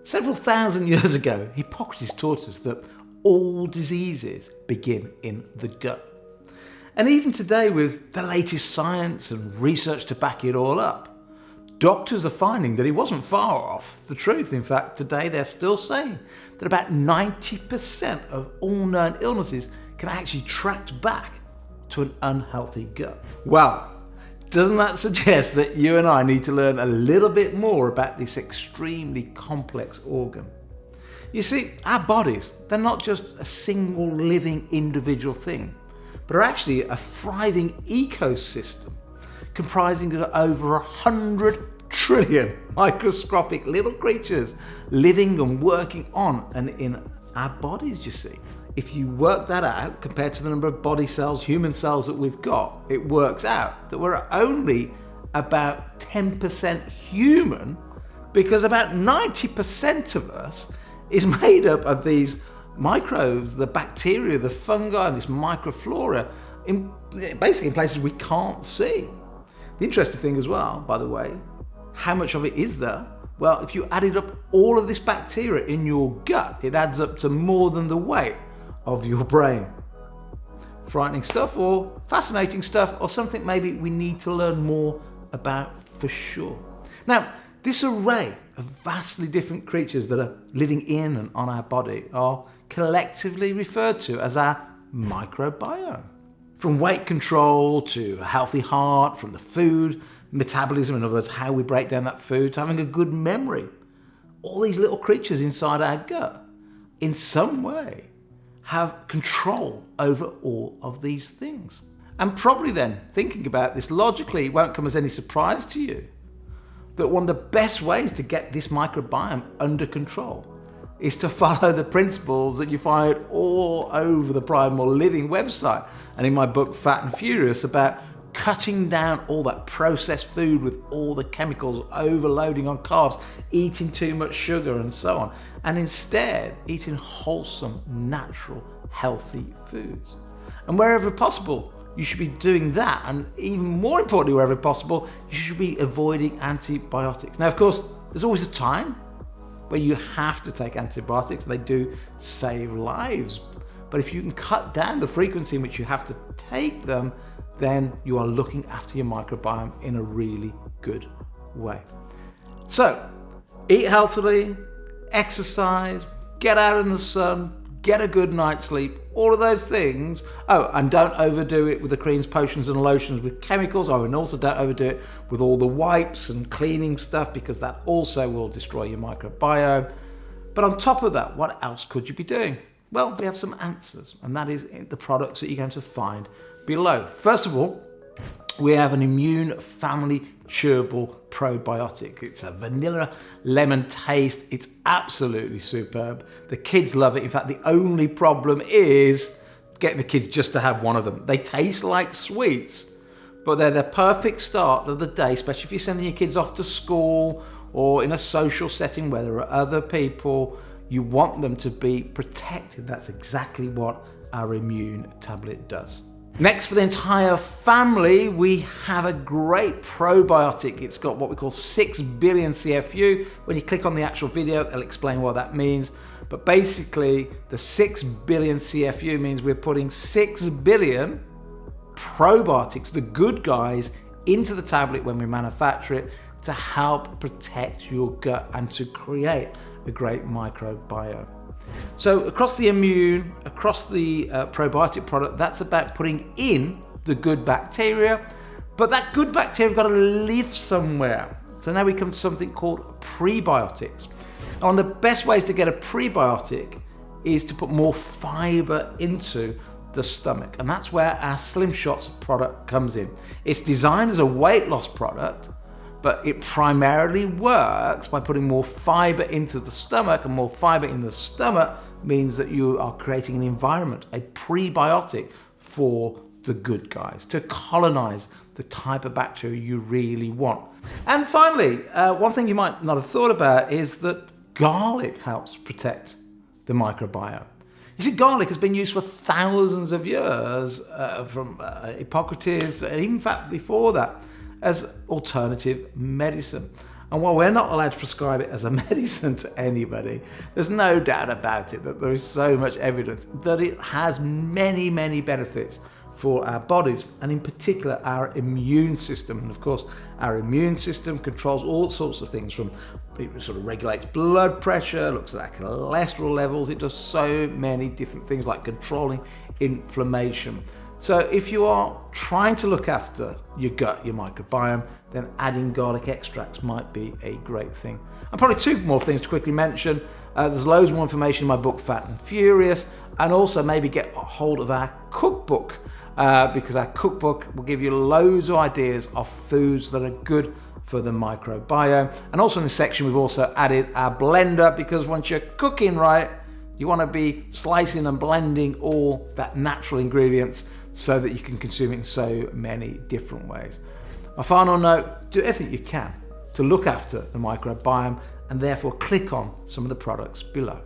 Several thousand years ago, Hippocrates taught us that all diseases begin in the gut. And even today, with the latest science and research to back it all up, doctors are finding that he wasn't far off the truth. In fact, today they're still saying that about 90% of all known illnesses can actually trace back to an unhealthy gut. Well, doesn't that suggest that you and I need to learn a little bit more about this extremely complex organ? You see, our bodies, they're not just a single living individual thing, but are actually a thriving ecosystem comprising of over 100 trillion microscopic little creatures living and working on and in our bodies, you see. If you work that out compared to the number of body cells, human cells that we've got, it works out that we're only about 10% human, because about 90% of us is made up of these microbes, the bacteria, the fungi, and this microflora, basically in places we can't see. The interesting thing as well, by the way, how much of it is there? Well, if you added up all of this bacteria in your gut, it adds up to more than the weight of your brain. Frightening stuff, or fascinating stuff, or something maybe we need to learn more about for sure. Now, this array of vastly different creatures that are living in and on our body are collectively referred to as our microbiome. From weight control to a healthy heart, from the food metabolism, in other words, how we break down that food, to having a good memory. All these little creatures inside our gut, in some way, have control over all of these things. And probably then, thinking about this logically, it won't come as any surprise to you that one of the best ways to get this microbiome under control is to follow the principles that you find all over the Primal Living website and in my book Fat and Furious, about cutting down all that processed food with all the chemicals, overloading on carbs, eating too much sugar and so on, and instead eating wholesome, natural, healthy foods. And wherever possible, you should be doing that, and even more importantly, wherever possible, you should be avoiding antibiotics. Now, of course, there's always a time where you have to take antibiotics. They do save lives. But if you can cut down the frequency in which you have to take them, then you are looking after your microbiome in a really good way. So, eat healthily, exercise, get out in the sun, get a good night's sleep, all of those things. Oh, and don't overdo it with the creams, potions and lotions with chemicals. Oh, and also don't overdo it with all the wipes and cleaning stuff, because that also will destroy your microbiome. But on top of that, what else could you be doing? Well, we have some answers, and that is the products that you're going to find below. First of all, we have an immune family chewable probiotic. It's a vanilla lemon taste. It's absolutely superb. The kids love it. In fact, the only problem is getting the kids just to have one of them. They taste like sweets, but they're the perfect start of the day, especially if you're sending your kids off to school or in a social setting where there are other people. You want them to be protected. That's exactly what our immune tablet does. Next, for the entire family, we have a great probiotic. It's got what we call 6 billion CFU. When you click on the actual video, they'll explain what that means. But basically, the 6 billion CFU means we're putting 6 billion probiotics, the good guys, into the tablet when we manufacture it to help protect your gut and to create a great microbiome. So across the immune, across the probiotic product, that's about putting in the good bacteria, but that good bacteria have got to live somewhere. So now we come to something called prebiotics. One of the best ways to get a prebiotic is to put more fiber into the stomach, and that's where our Slim Shots product comes in. It's designed as a weight loss product, but it primarily works by putting more fiber into the stomach, and more fiber in the stomach means that you are creating an environment, a prebiotic for the good guys, to colonize the type of bacteria you really want. And finally, one thing you might not have thought about is that garlic helps protect the microbiome. You see, garlic has been used for thousands of years, from Hippocrates, and even in fact before that, as alternative medicine. And while we're not allowed to prescribe it as a medicine to anybody, there's no doubt about it that there is so much evidence that it has many, many benefits for our bodies, and in particular our immune system. And of course, our immune system controls all sorts of things, from it sort of regulates blood pressure, looks at our cholesterol levels, it does so many different things like controlling inflammation. So if you are trying to look after your gut, your microbiome, then adding garlic extracts might be a great thing. And probably two more things to quickly mention. There's loads more information in my book, Fat and Furious, and also maybe get a hold of our cookbook, because our cookbook will give you loads of ideas of foods that are good for the microbiome. And also in this section, we've also added our blender, because once you're cooking right, you want to be slicing and blending all that natural ingredients so that you can consume it in so many different ways. My final note, do everything you can to look after the microbiome, and therefore click on some of the products below.